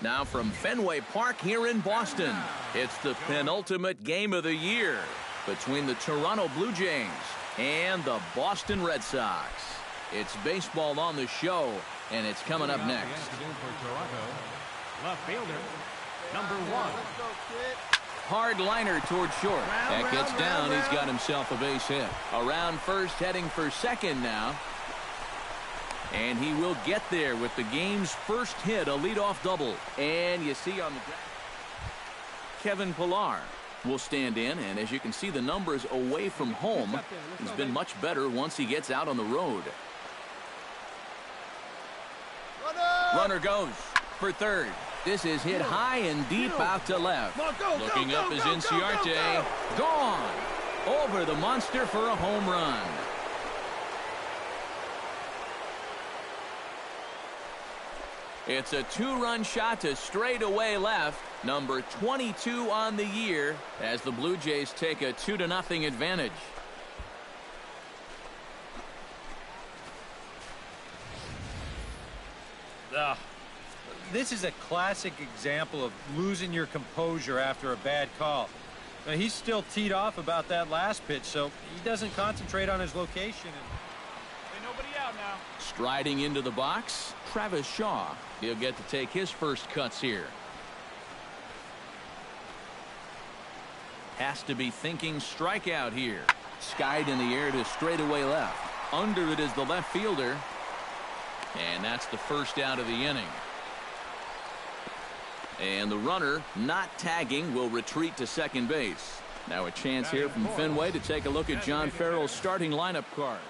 Now from Fenway Park here in Boston, it's the penultimate game of the year between the Toronto Blue Jays and the Boston Red Sox. It's baseball on the show, and it's coming up next. For Toronto, left fielder, number 1. Hard liner toward short. That gets down. He's got himself a base hit. Around first, heading for second now. And he will get there with the game's first hit, a leadoff double. And you see on the ground, Kevin Pillar will stand in, and as you can see, the numbers away from home, he's been much better once he gets out on the road. Runner goes for third. This is hit high and deep out to left. Looking up is Inciarte. Gone. Over the monster for a home run. It's a 2-run shot to straightaway left. Number 22 on the year as the Blue Jays take a 2-0 advantage. This is a classic example of losing your composure after a bad call. Now, he's still teed off about that last pitch, so he doesn't concentrate on his location. Nobody out now. Striding into the box, Travis Shaw. He'll get to take his first cuts here. Has to be thinking strikeout here. Skied in the air to straightaway left. Under it is the left fielder. And that's the first out of the inning. And the runner, not tagging, will retreat to second base. Now a chance here from Fenway to take a look at John Farrell's starting lineup card.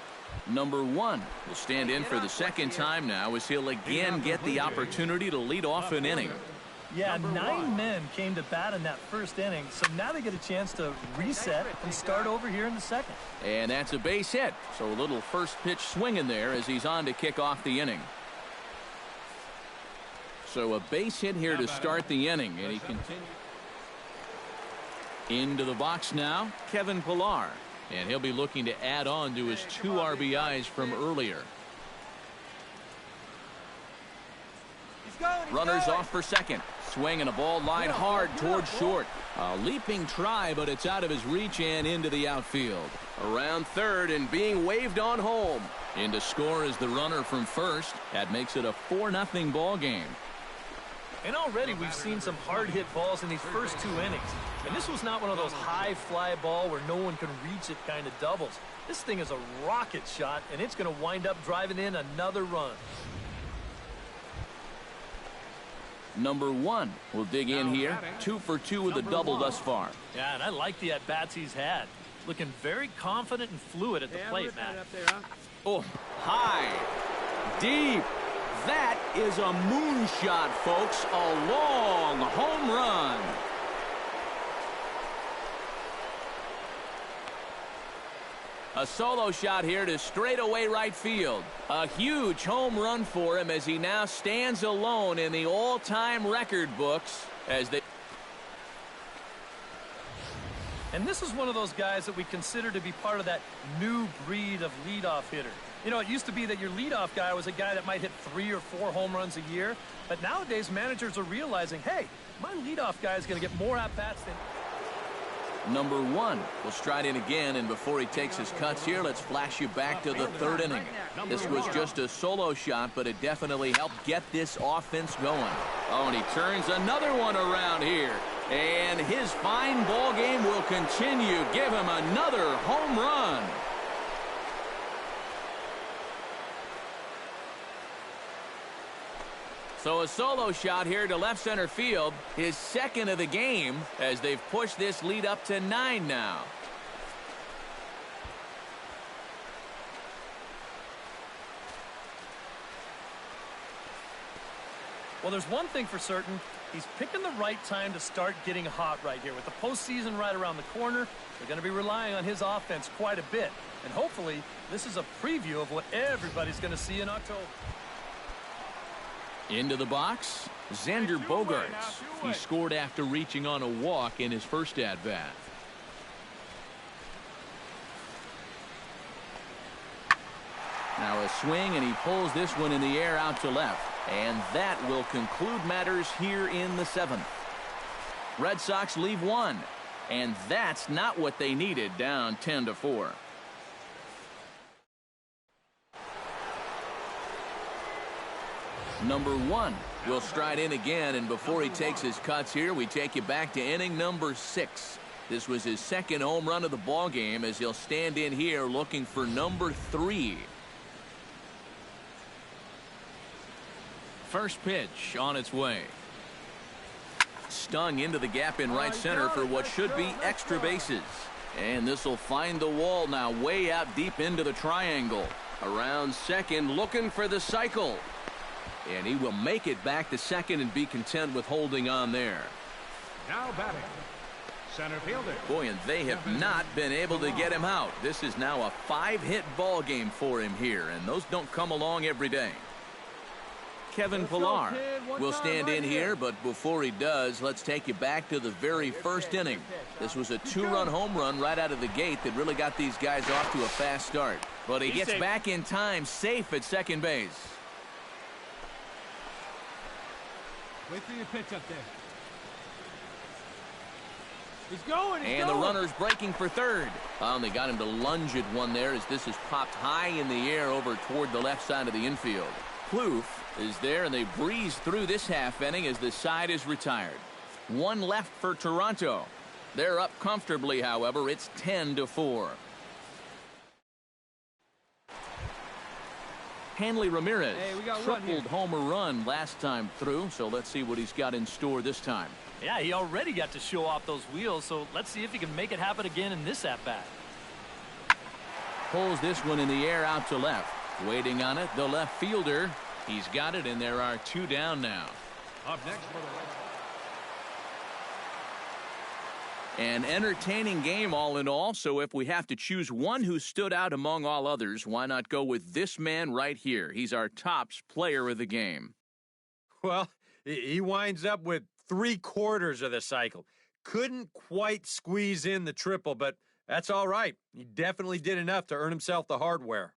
Number 1 will stand in for the second time now as he'll again get the opportunity to lead off an inning. Yeah, 9 men came to bat in that first inning, so now they get a chance to reset and start over here in the second. And that's a base hit, so a little first pitch swing in there as he's on to kick off the inning. So a base hit here to start the inning, and he continues. Into the box now, Kevin Pillar. And he'll be looking to add on to his 2 RBIs from earlier. Runners off for second. Swing and a ball line hard towards short. A leaping try, but it's out of his reach and into the outfield. Around third and being waved on home. In to score is the runner from first. That makes it a 4-0 ball game. And already we've seen some hard-hit balls in these first 2 innings. And this was not one of those high-fly ball where no one can reach it kind of doubles. This thing is a rocket shot, and it's going to wind up driving in another run. Number 1 will dig in here. 2 for 2 with a double thus far. Yeah, and I like the at-bats he's had. Looking very confident and fluid at the plate, Matt. Oh, high, deep. That is a moonshot, folks. A long home run. A solo shot here to straightaway right field. A huge home run for him as he now stands alone in the all-time record books as they... And this is one of those guys that we consider to be part of that new breed of leadoff hitter. You know, it used to be that your leadoff guy was a guy that might hit 3 or 4 home runs a year. But nowadays, managers are realizing, hey, my leadoff guy is going to get more at-bats than... Number 1 will stride in again, and before he takes his cuts here, let's flash you back to the 3rd inning. This was just a solo shot, but it definitely helped get this offense going. Oh, and he turns another one around here. And his fine ball game will continue. Give him another home run. So a solo shot here to left center field, his second of the game, as they've pushed this lead up to 9 now. Well, there's one thing for certain. He's picking the right time to start getting hot right here. With the postseason right around the corner, they're going to be relying on his offense quite a bit. And hopefully, this is a preview of what everybody's going to see in October. Into the box, Xander Bogaerts. He scored after reaching on a walk in his first at-bat. Now a swing, and he pulls this one in the air out to left. And that will conclude matters here in the 7th. Red Sox leave one. And that's not what they needed, down 10-4. Number 1 will stride in again, and before he takes his cuts here, we take you back to inning number 6. This was his second home run of the ball game as he'll stand in here looking for number 3. First pitch on its way. Stung into the gap in right center for what should be extra bases. And this will find the wall now way out deep into the triangle. Around second, looking for the cycle. And he will make it back to second and be content with holding on there. Now batting, center fielder. Boy, and they have not been able to get him out. This is now a 5-hit ball game for him here, and those don't come along every day. Kevin Pillar will stand in here, but before he does, let's take you back to the very first inning. This was a 2-run home run right out of the gate that really got these guys off to a fast start. But he gets back in time, safe at second base. Wait for your pitch up there. He's going. And the runner's breaking for third. Oh, and they got him to lunge at one there as this is popped high in the air over toward the left side of the infield. Plouffe is there, and they breeze through this half inning as the side is retired. One left for Toronto. They're up comfortably, however. It's 10-4. Hanley Ramirez tripled homer run last time through, so let's see what he's got in store this time. Yeah, he already got to show off those wheels, so let's see if he can make it happen again in this at-bat. Pulls this one in the air out to left. Waiting on it, the left fielder. He's got it, and there are 2 down now. Up next for the An entertaining game all in all, so if we have to choose one who stood out among all others, why not go with this man right here? He's our tops player of the game. Well, he winds up with 3/4 of the cycle. Couldn't quite squeeze in the triple, but that's all right. He definitely did enough to earn himself the hardware.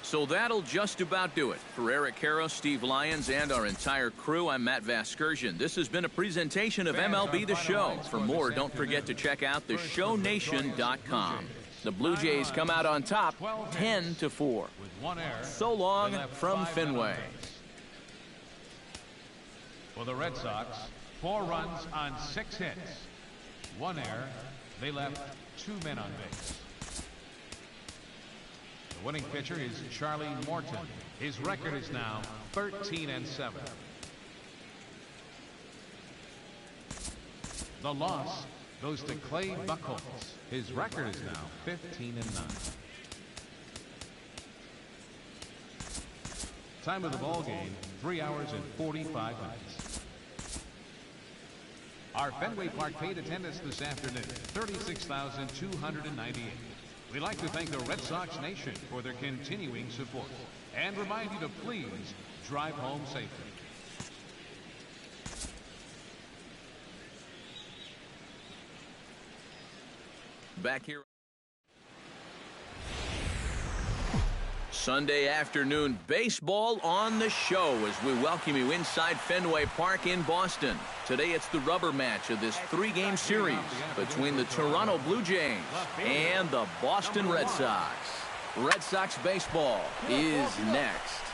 So that'll just about do it. For Eric Karros, Steve Lyons, and our entire crew, I'm Matt Vasgersian. This has been a presentation of MLB The Show. For more, don't forget to check out theshownation.com. The Blue Jays come out on top 10-4. So long from Fenway. For the Red Sox, 4 runs on 6 hits. 1 error. They left 2 men on base. The winning pitcher is Charlie Morton. His record is now 13-7. The loss goes to Clay Buchholz. His record is now 15-9. Time of the ball game, 3 hours and 45 minutes. Our Fenway Park paid attendance this afternoon, 36,298. We'd like to thank the Red Sox Nation for their continuing support and remind you to please drive home safely. Back here. Sunday afternoon baseball on the show as we welcome you inside Fenway Park in Boston. Today it's the rubber match of this 3-game series between the Toronto Blue Jays and the Boston Red Sox. Red Sox baseball is next.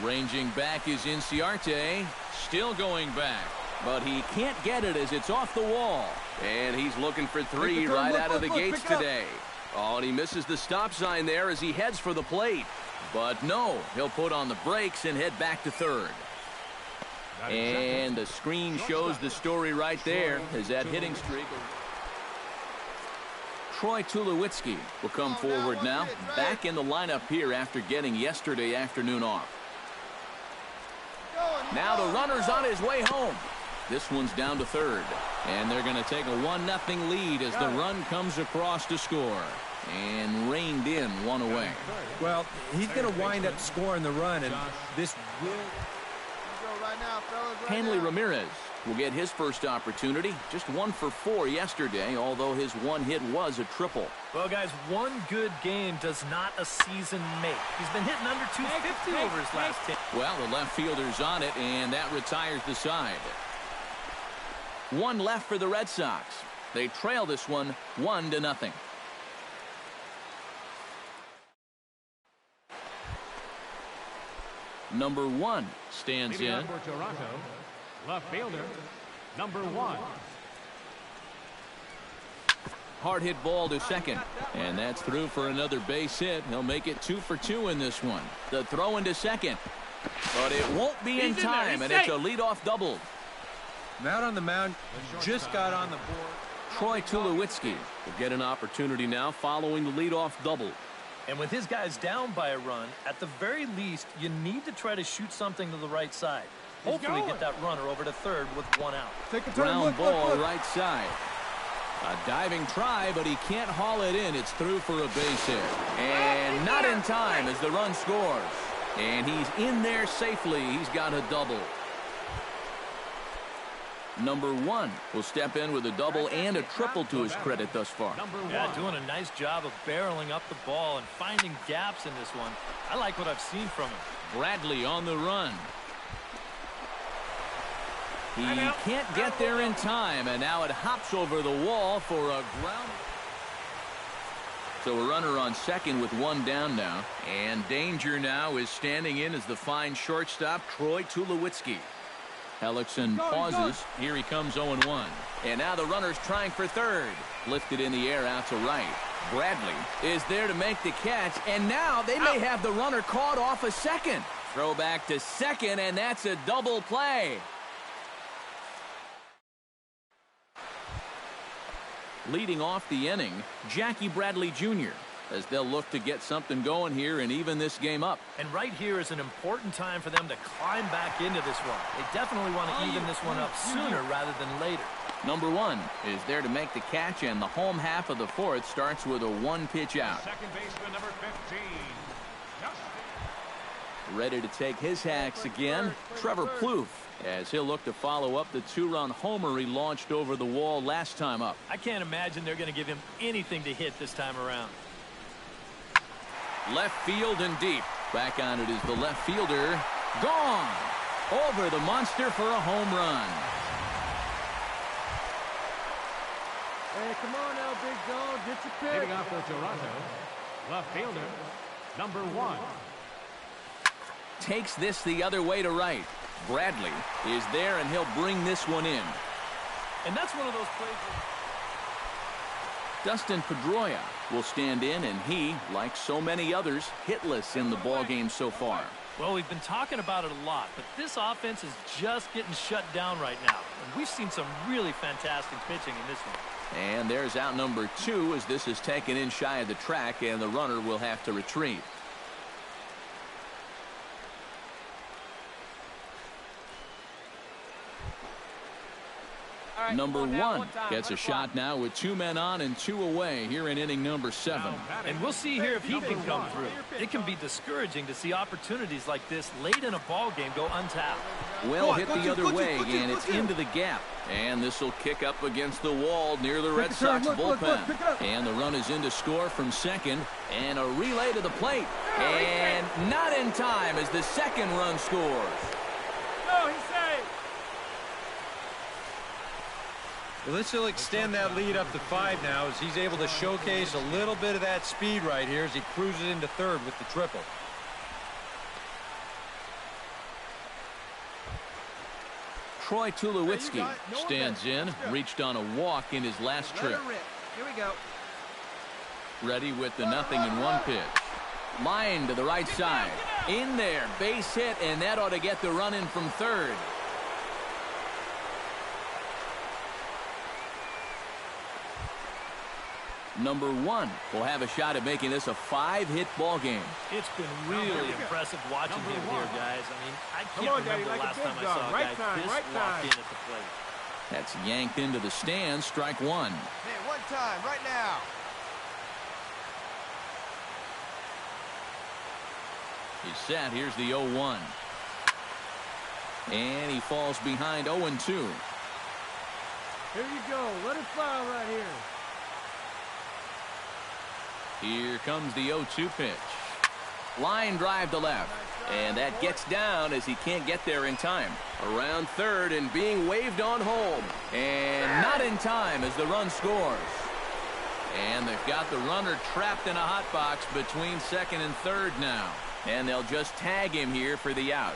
Ranging back is Inciarte, still going back, but he can't get it as it's off the wall. And he's looking for 3 right out of the gates today. Oh, and he misses the stop sign there as he heads for the plate. But no, he'll put on the brakes and head back to third. And the screen shows the story right there as that hitting streak. Troy Tulowitzki will come forward now, back in the lineup here after getting yesterday afternoon off. Now the runner's on his way home. This one's down to third. And they're going to take a 1-0 lead as the run comes across to score. And reined in 1 away. Well, he's going to wind up scoring the run, and this will... Hanley Ramirez will get his first opportunity. Just 1 for 4 yesterday, although his one hit was a triple. Well, guys, one good game does not a season make. He's been hitting under 250 over his last 10. Well, the left fielder's on it, and that retires the side. 1 left for the Red Sox. They trail this one 1-0. Number 1 stands Leading in. up for Toronto, left fielder, number 1. Hard hit ball to second, and that's through for another base hit. He'll make it 2 for 2 in this one. The throw into second, but it won't be in time, and it's a leadoff double. Out on the mound, just got on the board. Troy Tulowitzki will get an opportunity now following the leadoff double. And with his guys down by a run, at the very least, you need to try to shoot something to the right side. Hopefully get that runner over to third with 1 out. Take a turn. Ground ball right side. A diving try, but he can't haul it in. It's through for a base hit. And not in time as the run scores. And he's in there safely. He's got a double. Number 1 will step in with a double and a triple to his credit thus far. Yeah, doing a nice job of barreling up the ball and finding gaps in this one. I like what I've seen from him. Bradley on the run. He can't get there in time, and now it hops over the wall for a ground. So a runner on second with 1 down now. And danger now is standing in as the fine shortstop, Troy Tulowitzki. Hellickson pauses. Here he comes 0-1. And now the runner's trying for third. Lifted in the air out to right. Bradley is there to make the catch. And now they may have the runner caught off a second. Throw back to second, and that's a double play. Leading off the inning, Jackie Bradley Jr., as they'll look to get something going here and even this game up. And right here is an important time for them to climb back into this one. They definitely want to even this one up sooner rather than later. Number 1 is there to make the catch, and the home half of the 4th starts with a 1-pitch out. Second baseman, number 15. Ready to take his hacks again, Trevor Plouffe, as he'll look to follow up the 2-run homer he launched over the wall last time up. I can't imagine they're going to give him anything to hit this time around. Left field and deep. Back on it is the left fielder. Gone. Over the monster for a home run. Hey, come on now, big dog. Get your pick. Leading off for Toronto, left fielder, number 1. Takes this the other way to right. Bradley is there, and he'll bring this one in. And that's one of those plays. Dustin Pedroia will stand in, and he, like so many others, hitless in the ballgame so far. Well, we've been talking about it a lot, but this offense is just getting shut down right now. And we've seen some really fantastic pitching in this one. And there's out number 2 as this is taken in shy of the track, and the runner will have to retreat. Number 1 gets a shot now with 2 men on and 2 away here in inning number 7. And we'll see here if he can come through. It can be discouraging to see opportunities like this late in a ball game go untapped. Well hit the other way, and it's into the gap. And this will kick up against the wall near the Red Sox bullpen. And the run is in to score from second. And a relay to the plate. And not in time as the second run scores. No, he's safe. Well, this will extend that lead up to 5 now as he's able to showcase a little bit of that speed right here as he cruises into third with the triple. Troy Tulowitzki stands in, reached on a walk in his last trip. Here we go. Ready with the 0-1 pitch. Line to the right side. In there, base hit, and that ought to get the run in from third. Number 1 will have a shot at making this a 5-hit ball game. It's been really impressive watching him here, guys. I mean, I can't remember the last time I saw a guy this locked in at the plate. That's yanked into the stands, strike 1. Hey, 1 time, right now. He's set. Here's the 0-1. And he falls behind 0-2. Here you go. Let it fly right here. Here comes the 0-2 pitch. Line drive to left. And that gets down as he can't get there in time. Around third and being waved on home. And not in time as the run scores. And they've got the runner trapped in a hot box between second and third now. And they'll just tag him here for the out.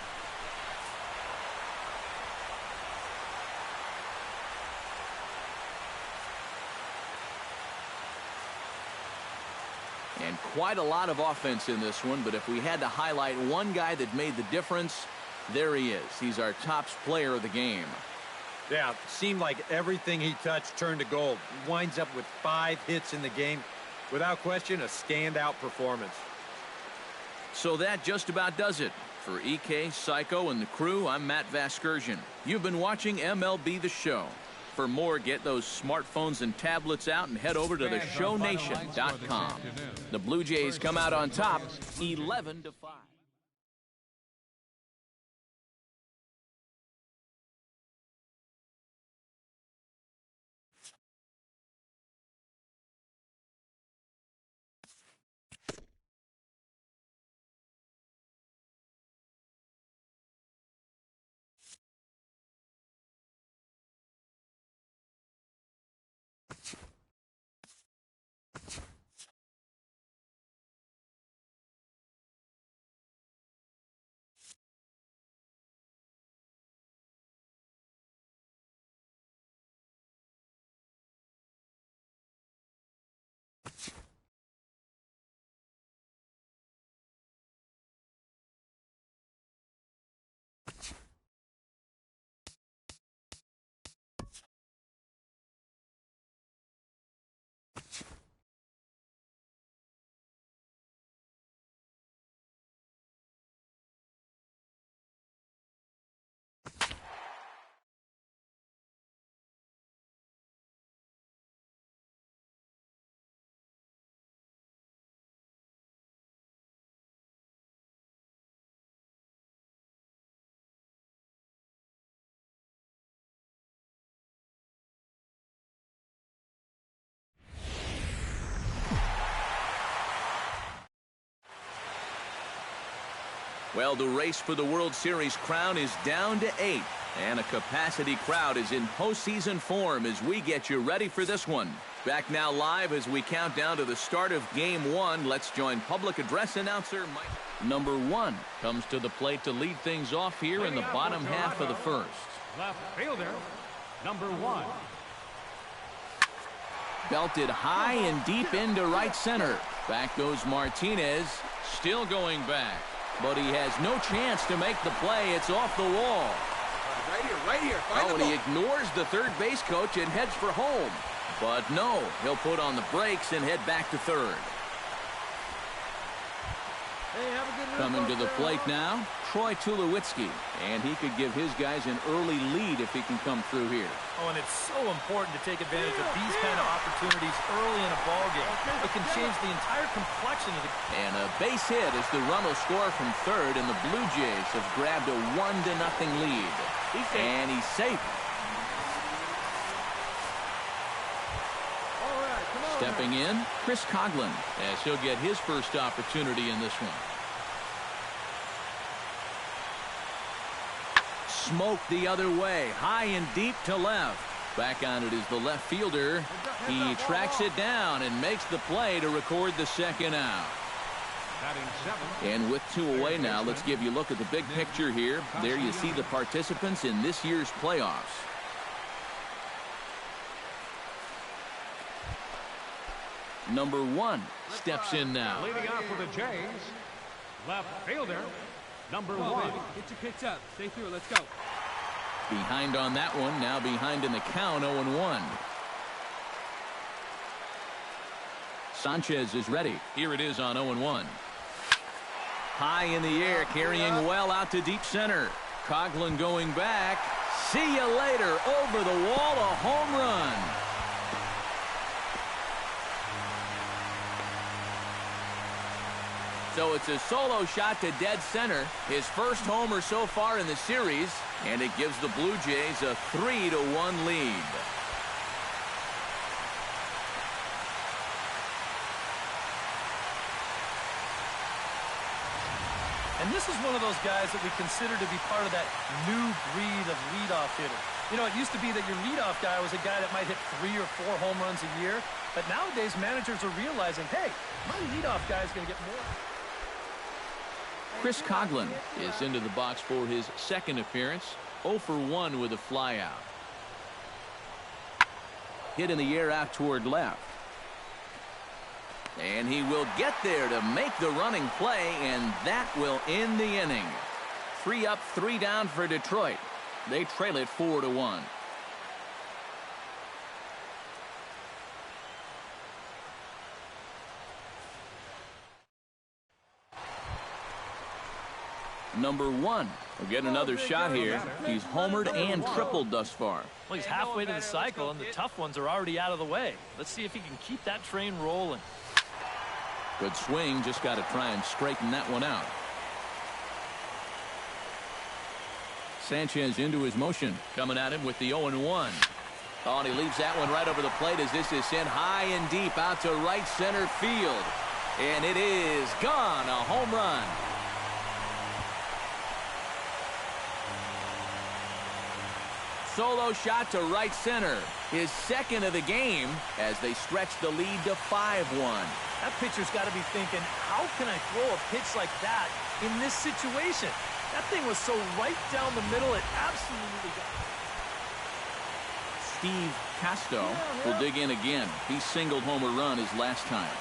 And quite a lot of offense in this one, but if we had to highlight one guy that made the difference, there he is. He's our top player of the game. Yeah, seemed like everything he touched turned to gold. He winds up with 5 hits in the game. Without question, a standout performance. So that just about does it. For EK, Psycho, and the crew, I'm Matt Vasgersian. You've been watching MLB The Show. For more, get those smartphones and tablets out and head over to theshownation.com. The Blue Jays come out on top, 11-5. Well, the race for the World Series crown is down to 8. And a capacity crowd is in postseason form as we get you ready for this one. Back now live as we count down to the start of Game 1. Let's join public address announcer Mike. Number 1 comes to the plate to lead things off here in the bottom half of the first. Left fielder, number 1. Belted high and deep into right center. Back goes Martinez, still going back. But he has no chance to make the play. It's off the wall. Right here. Find and he ignores the third base coach and heads for home. But no, he'll put on the brakes and head back to third. Hey, have a good one. Coming to the plate now, Troy Tulowitzki. And he could give his guys an early lead if he can come through here. Oh, and it's so important to take advantage of these kind of opportunities early in a ball game. It can change the entire complexion of the game. And a base hit as the run will score from third, and the Blue Jays have grabbed a 1-0 lead. And he's safe. All right, come on. Stepping in, Chris Coghlan, as he'll get his first opportunity in this one. Smoked the other way, high and deep to left. Back on it is the left fielder. He tracks it down and makes the play to record the second out. And with 2 away now, let's give you a look at the big picture here. There you see the participants in this year's playoffs. Number 1 steps in now. Leading off for the Jays, left fielder, number 1. Get your kicks up. Stay through. Let's go. Behind on that one, now behind in the count, 0-1. Sanchez is ready. Here it is on 0-1. High in the air, carrying well out to deep center. Coghlan going back. See you later. Over the wall, a home run. So it's a solo shot to dead center. His first homer so far in the series. And it gives the Blue Jays a 3-1 lead. And this is one of those guys that we consider to be part of that new breed of leadoff hitter. You know, it used to be that your leadoff guy was a guy that might hit 3 or 4 home runs a year. But nowadays, managers are realizing, hey, my leadoff guy is going to get more. Chris Coghlan is into the box for his second appearance. 0 for 1 with a flyout. Hit in the air out toward left. And he will get there to make the running play, and that will end the inning. 3 up, 3 down for Detroit. They trail it 4-1. Number 1 will get another shot here. He's homered and tripled thus far. Well, he's halfway to the cycle, and the tough ones are already out of the way. Let's see if he can keep that train rolling. Good swing. Just got to try and straighten that one out. Sanchez into his motion. Coming at him with the 0-1. Oh, and he leaves that one right over the plate as this is sent high and deep out to right center field. And it is gone. A home run. Solo shot to right center. His second of the game as they stretch the lead to 5-1. That pitcher's got to be thinking, how can I throw a pitch like that in this situation? That thing was so right down the middle, it absolutely got it. Steve Casto will dig in again. He singled home a run his last time.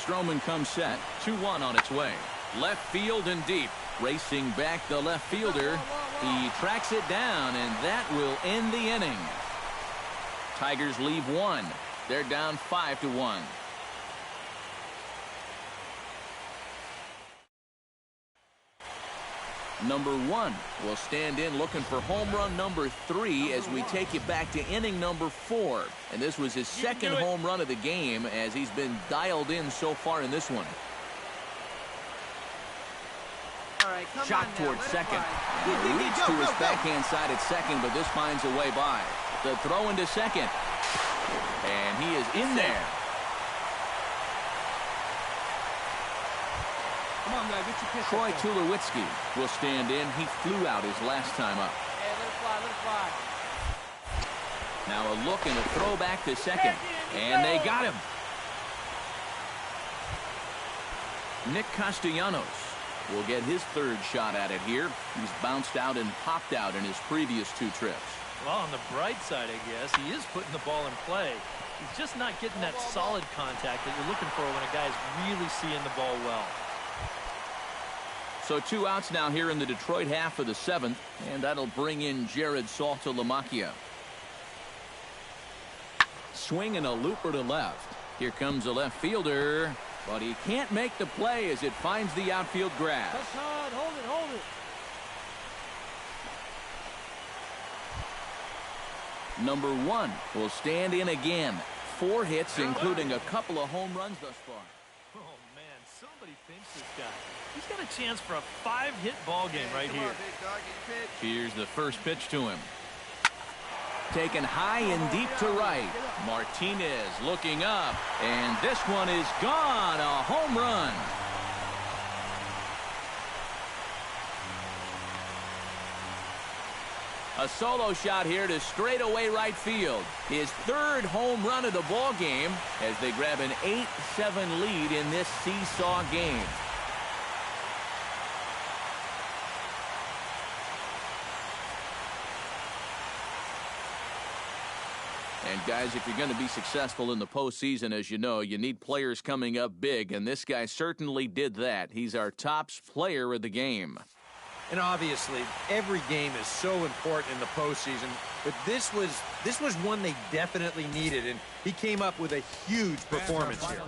Stroman comes set. 2-1 on its way. Left field and deep. Racing back the left fielder. He tracks it down, and that will end the inning. Tigers leave 1. They're down 5-1. Number 1 will stand in looking for home run number 3 as we take you back to inning number 4. And this was his second home run of the game as he's been dialed in so far in this one. Shot toward second. He leads to his backhand side at second, but this finds a way by. The throw into second. And he is in there. Come on, guy, get your pitch. Troy Tulowitzki will stand in. He flew out his last time up. Hey, let it fly, let it fly. Now a look and a throw back to second. And they got him. Nick Castellanos will get his third shot at it here. He's bounced out and popped out in his previous 2 trips. Well, on the bright side, I guess, he is putting the ball in play. He's just not getting that solid contact that you're looking for when a guy's really seeing the ball well. So 2 outs now here in the Detroit half of the 7th, and that'll bring in Jared Saltalamacchia. Swing and a looper to left. Here comes the left fielder, but he can't make the play as it finds the outfield grass. Touch hard. Hold it, hold it. Number 1 will stand in again. 4 hits, including a couple of home runs thus far. Oh, man, somebody pinch this guy. He's got a chance for a 5-hit ball game right here. Here's the first pitch to him. Taken high and deep to right. Martinez looking up, and this one is gone. A home run. A solo shot here to straightaway right field. His 3rd home run of the ball game as they grab an 8-7 lead in this seesaw game. And guys, if you're going to be successful in the postseason, as you know, you need players coming up big, and this guy certainly did that. He's our top player of the game. And obviously, every game is so important in the postseason, but this was one they definitely needed, and he came up with a huge performance here.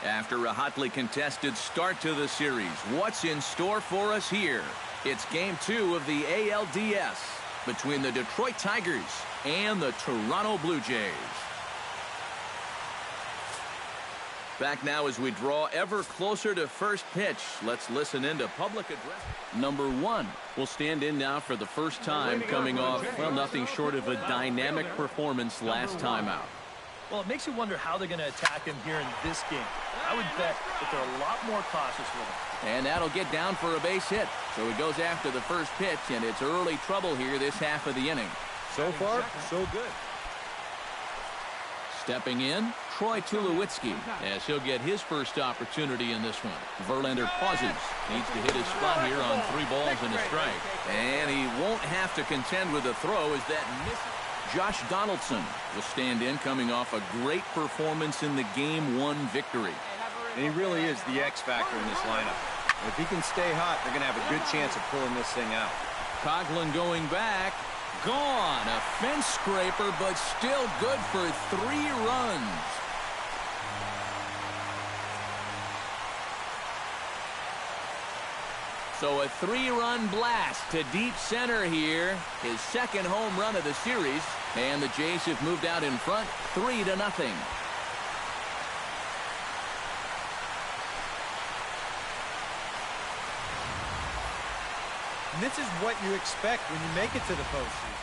After a hotly contested start to the series, what's in store for us here? It's Game 2 of the ALDS between the Detroit Tigers and the Toronto Blue Jays. Back now as we draw ever closer to first pitch. Let's listen into public address. Number 1 will stand in now for the first time, coming off, well, nothing short of a dynamic performance last time out. Well, it makes you wonder how they're going to attack him here in this game. I would bet that they're a lot more cautious with him. And that'll get down for a base hit. So he goes after the first pitch, and it's early trouble here this half of the inning. So far, so good. Stepping in, Troy Tulowitzki, as he'll get his first opportunity in this one. Verlander pauses. Needs to hit his spot here on 3 balls and a strike. And he won't have to contend with a throw as that misses. Josh Donaldson will stand in, coming off a great performance in the Game 1 victory. And he really is the X factor in this lineup. If he can stay hot, they're going to have a good chance of pulling this thing out. Coghlan going back. Gone. A fence scraper, but still good for 3 runs. So a 3-run blast to deep center here. His second home run of the series. And the Jays have moved out in front 3-0. And this is what you expect when you make it to the postseason.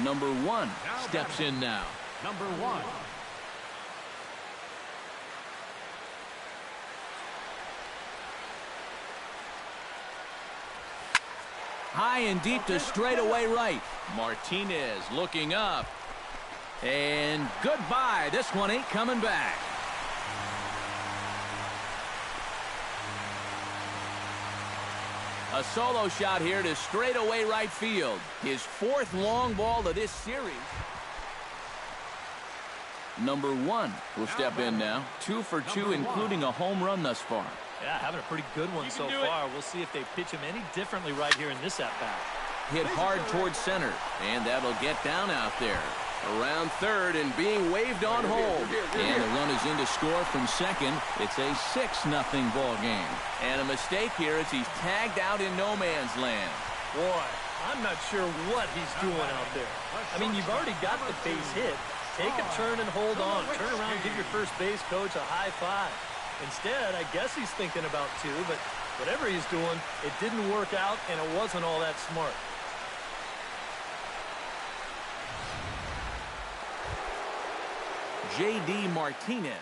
Number 1 steps in now. Number 1. High and deep to straightaway right. Martinez looking up. And goodbye. This one ain't coming back. A solo shot here to straightaway right field. His 4th long ball of this series. Number 1 will step in now. 2 for 2, including a home run thus far. Yeah, having a pretty good one so far. We'll see if they pitch him any differently right here in this at-bat. Hit hard towards center, and that'll get down out there. Around third and being waved on hold. And the run is in to score from second. It's a 6-0 ball game. And a mistake here as he's tagged out in no man's land. Boy, I'm not sure what he's doing out there. I mean, you've already got the base hit. Take a turn and hold on. Turn around and give your first base coach a high five. Instead, I guess he's thinking about 2, but whatever he's doing, it didn't work out, and it wasn't all that smart. J.D. Martinez